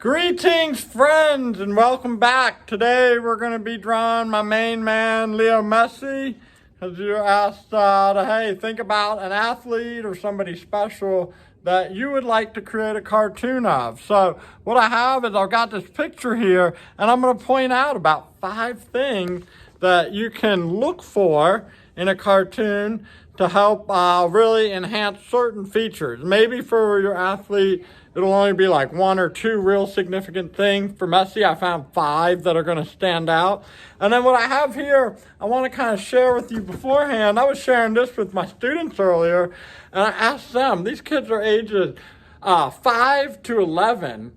Greetings, friends, and welcome back. Today we're going to be drawing my main man, Leo Messi. As you asked hey, think about an athlete or somebody special that you would like to create a cartoon of. So what I have is I've got this picture here, and I'm going to point out about 5 things that you can look for in a cartoon to help really enhance certain features. Maybe for your athlete, it'll only be like 1 or 2 real significant things. For Messi, I found 5 that are going to stand out. And then what I have here, I want to kind of share with you beforehand. I was sharing this with my students earlier, and I asked them, these kids are ages 5 to 11.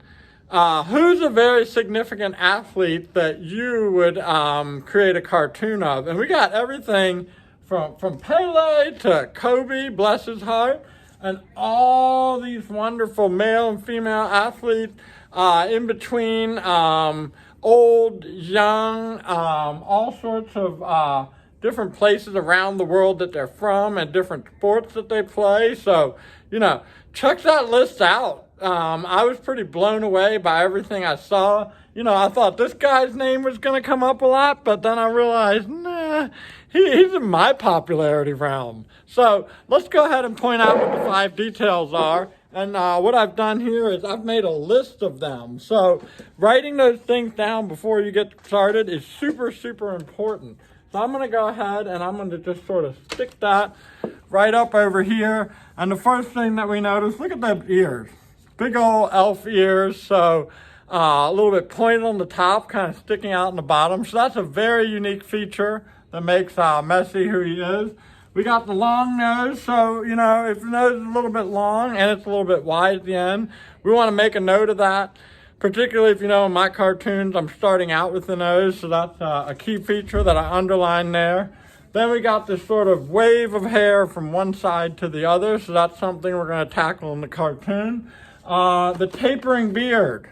Who's a very significant athlete that you would create a cartoon of? And we got everything from Pele to Kobe, bless his heart, and all these wonderful male and female athletes in between, old, young, all sorts of different places around the world that they're from and different sports that they play. So, check that list out. I was pretty blown away by everything I saw. I thought this guy's name was going to come up a lot, but then I realized, nah, he's in my popularity realm. So let's go ahead and point out what the 5 details are. And what I've done here is I've made a list of them. So writing those things down before you get started is super, super important. So I'm going to go ahead and I'm going to just sort of stick that right up over here. And the first thing that we notice, look at those ears. Big old elf ears. So a little bit pointed on the top, kind of sticking out in the bottom. So that's a very unique feature that makes Messi who he is. We got the long nose, so, if the nose is a little bit long and it's a little bit wide at the end, we want to make a note of that. Particularly if, in my cartoons, I'm starting out with the nose, so that's a key feature that I underline there. Then we got this sort of wave of hair from one side to the other, so that's something we're going to tackle in the cartoon. The tapering beard.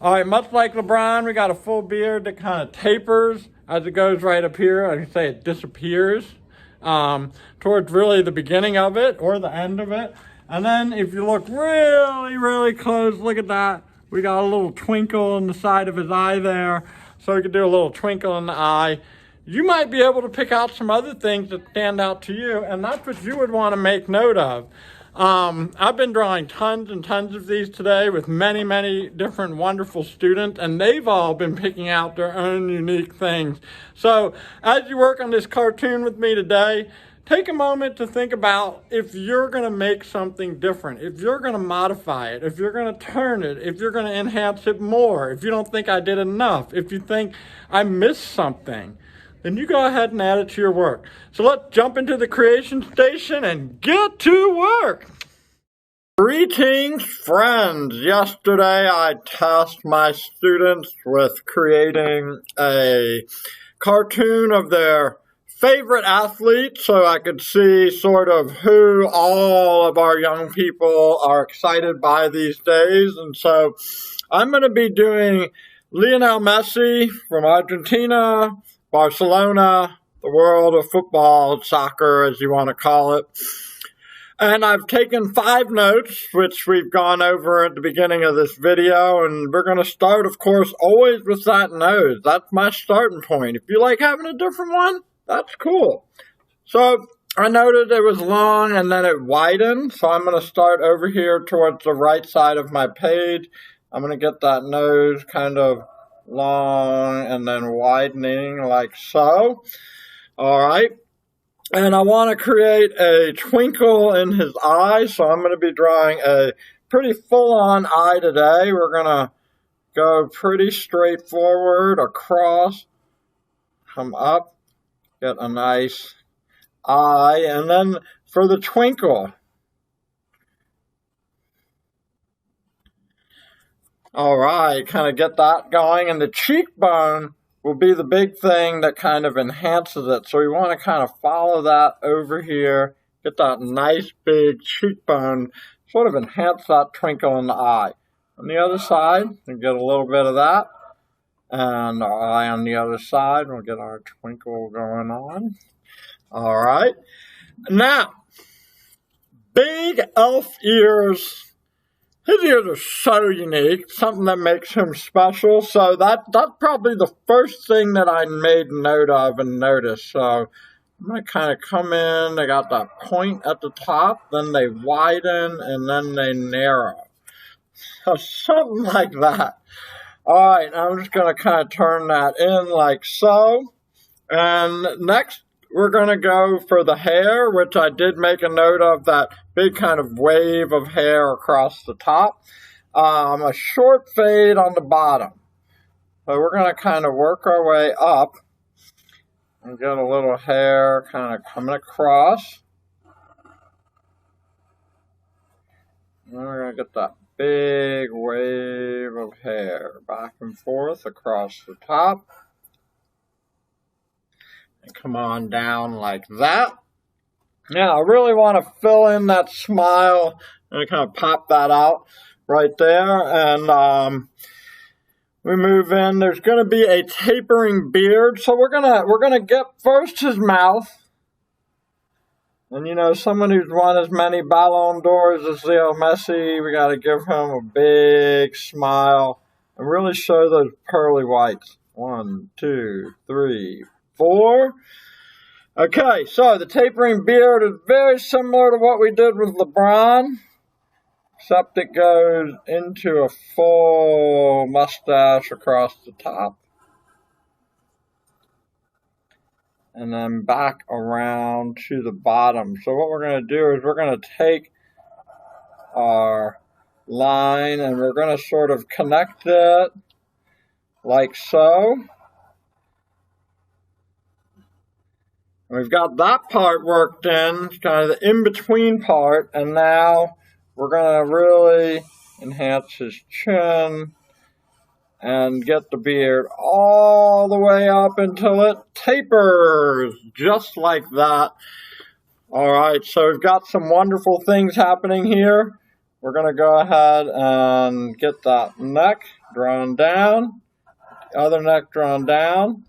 All right, much like LeBron, we got a full beard that kind of tapers as it goes right up here. I can say it disappears towards really the beginning of it or the end of it. And then if you look really, really close, look at that. We got a little twinkle in the side of his eye there. So we could do a little twinkle in the eye. You might be able to pick out some other things that stand out to you, and that's what you would want to make note of. I've been drawing tons and tons of these today with many, many different wonderful students, and they've all been picking out their own unique things. So as you work on this cartoon with me today, take a moment to think about if you're going to make something different, if you're going to modify it, if you're going to turn it, if you're going to enhance it more, if you don't think I did enough, if you think I missed something, then you go ahead and add it to your work. So let's jump into the creation station and get to work. Greetings, friends. Yesterday I tasked my students with creating a cartoon of their favorite athlete so I could see sort of who all of our young people are excited by these days. And so I'm going to be doing Lionel Messi from Argentina, Barcelona, the world of football, soccer, as you want to call it. And I've taken 5 notes, which we've gone over at the beginning of this video, and we're going to start, of course, always with that nose. That's my starting point. If you like having a different one, that's cool. So I noted it was long and then it widened, so I'm going to start over here towards the right side of my page. I'm going to get that nose kind of long and then widening like so. All right. And I want to create a twinkle in his eye, so I'm going to be drawing a pretty full-on eye today. We're going to go pretty straightforward across, come up, get a nice eye, and then for the twinkle, all right, kind of get that going, and the cheekbone will be the big thing that kind of enhances it. So we want to kind of follow that over here, get that nice big cheekbone, sort of enhance that twinkle in the eye. On the other side, we get a little bit of that, and our eye on the other side, we'll get our twinkle going on. All right, now, big elf ears His ears are so unique, something that makes him special. So that's probably the first thing that I made note of and noticed. So I'm going to kind of come in. They got that point at the top, then they widen, and then they narrow. So something like that. All right, I'm just going to kind of turn that in like so. And next, we're going to go for the hair, which I did make a note of, that big kind of wave of hair across the top. A short fade on the bottom. So we're going to kind of work our way up and get a little hair kind of coming across. And we're going to get that big wave of hair back and forth across the top. And come on down like that. Now, I really want to fill in that smile and kind of pop that out right there. And we move in. There's going to be a tapering beard. So we're gonna get first his mouth. And you know, someone who's won as many Ballon d'Ors as Leo Messi, we got to give him a big smile and really show those pearly whites. 1, 2, 3, 4. Okay, so the tapering beard is very similar to what we did with LeBron, except it goes into a full mustache across the top. And then back around to the bottom. So what we're going to do is we're going to take our line and we're going to sort of connect it like so. We've got that part worked in, kind of the in-between part, and now we're going to really enhance his chin and get the beard all the way up until it tapers, just like that. All right, so we've got some wonderful things happening here. We're going to go ahead and get that neck drawn down, the other neck drawn down.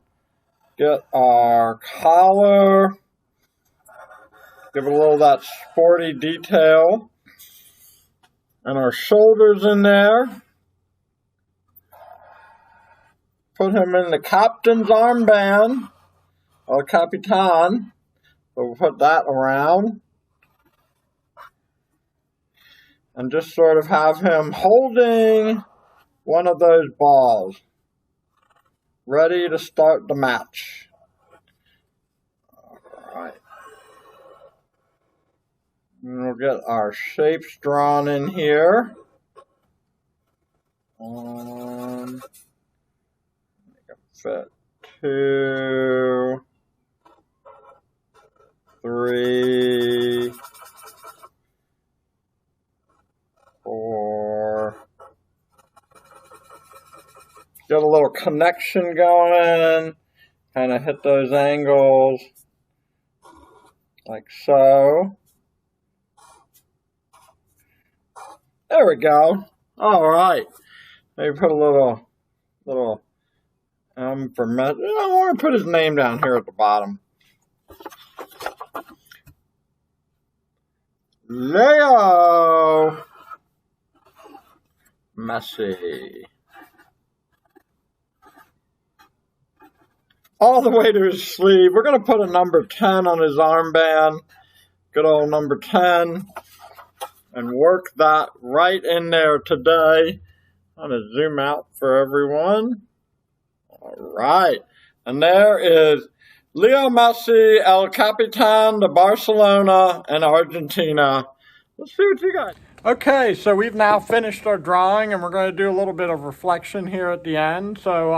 Get our collar, give it a little of that sporty detail, and our shoulders in there. Put him in the captain's armband, or Capitan, so we'll put that around. And just sort of have him holding one of those balls, ready to start the match. All right. And we'll get our shapes drawn in here. 1, make it fit. 2, 3, 4. Get a little connection going, kind of hit those angles like so. There we go. All right. Maybe put a little for Messi. I want to put his name down here at the bottom. Leo Messi. All the way to his sleeve. We're going to put a number 10 on his armband. Good old number 10. And work that right in there today. I'm going to zoom out for everyone. All right. And there is Leo Messi, El Capitan de Barcelona and Argentina. Let's see what you got. Okay, so we've now finished our drawing, and we're going to do a little bit of reflection here at the end. So,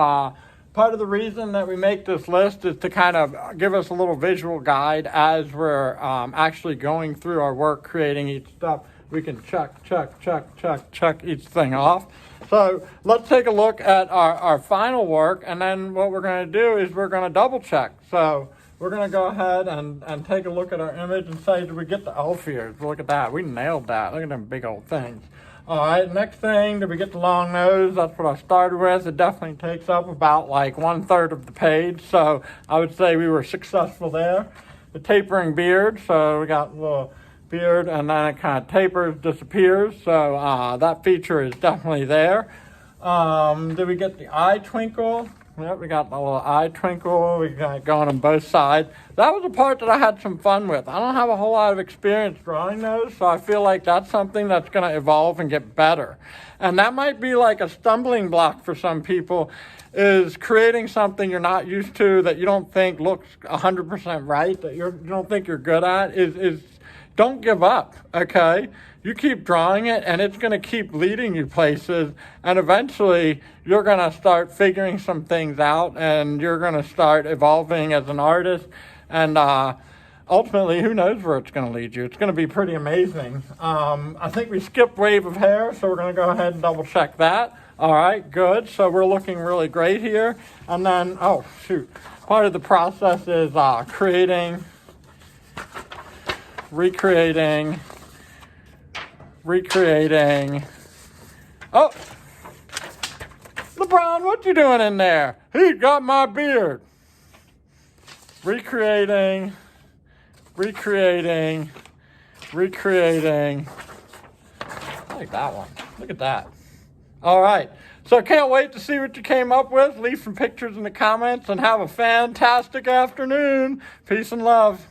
part of the reason that we make this list is to kind of give us a little visual guide as we're actually going through our work, creating each step. We can check each thing off. So let's take a look at our final work, and then what we're going to do is we're going to double check. So we're going to go ahead and take a look at our image and say, did we get the elf ears? Look at that. We nailed that. Look at them big old things. All right, next thing, did we get the long nose? That's what I started with. It definitely takes up about like 1/3 of the page, so I would say we were successful there. The tapering beard, so we got a little beard, and then it kind of tapers, disappears. So that feature is definitely there. Did we get the eye twinkle? Yep, we got the little eye twinkle. We got it going on both sides. That was the part that I had some fun with. I don't have a whole lot of experience drawing those, so I feel like that's something that's going to evolve and get better. And that might be like a stumbling block for some people, is creating something you're not used to, that you don't think looks 100% right, that you don't think you're good at, is don't give up, okay? You keep drawing it, and it's going to keep leading you places, and eventually you're going to start figuring some things out, and you're going to start evolving as an artist, and ultimately, who knows where it's going to lead you. It's going to be pretty amazing. I think we skipped wave of hair, so we're going to go ahead and double check that. All right, good. So we're looking really great here. And then, oh, shoot. Part of the process is recreating. Oh, LeBron, what you doing in there? He got my beard. Recreating. I like that one. Look at that. All right. So I can't wait to see what you came up with. Leave some pictures in the comments and have a fantastic afternoon. Peace and love.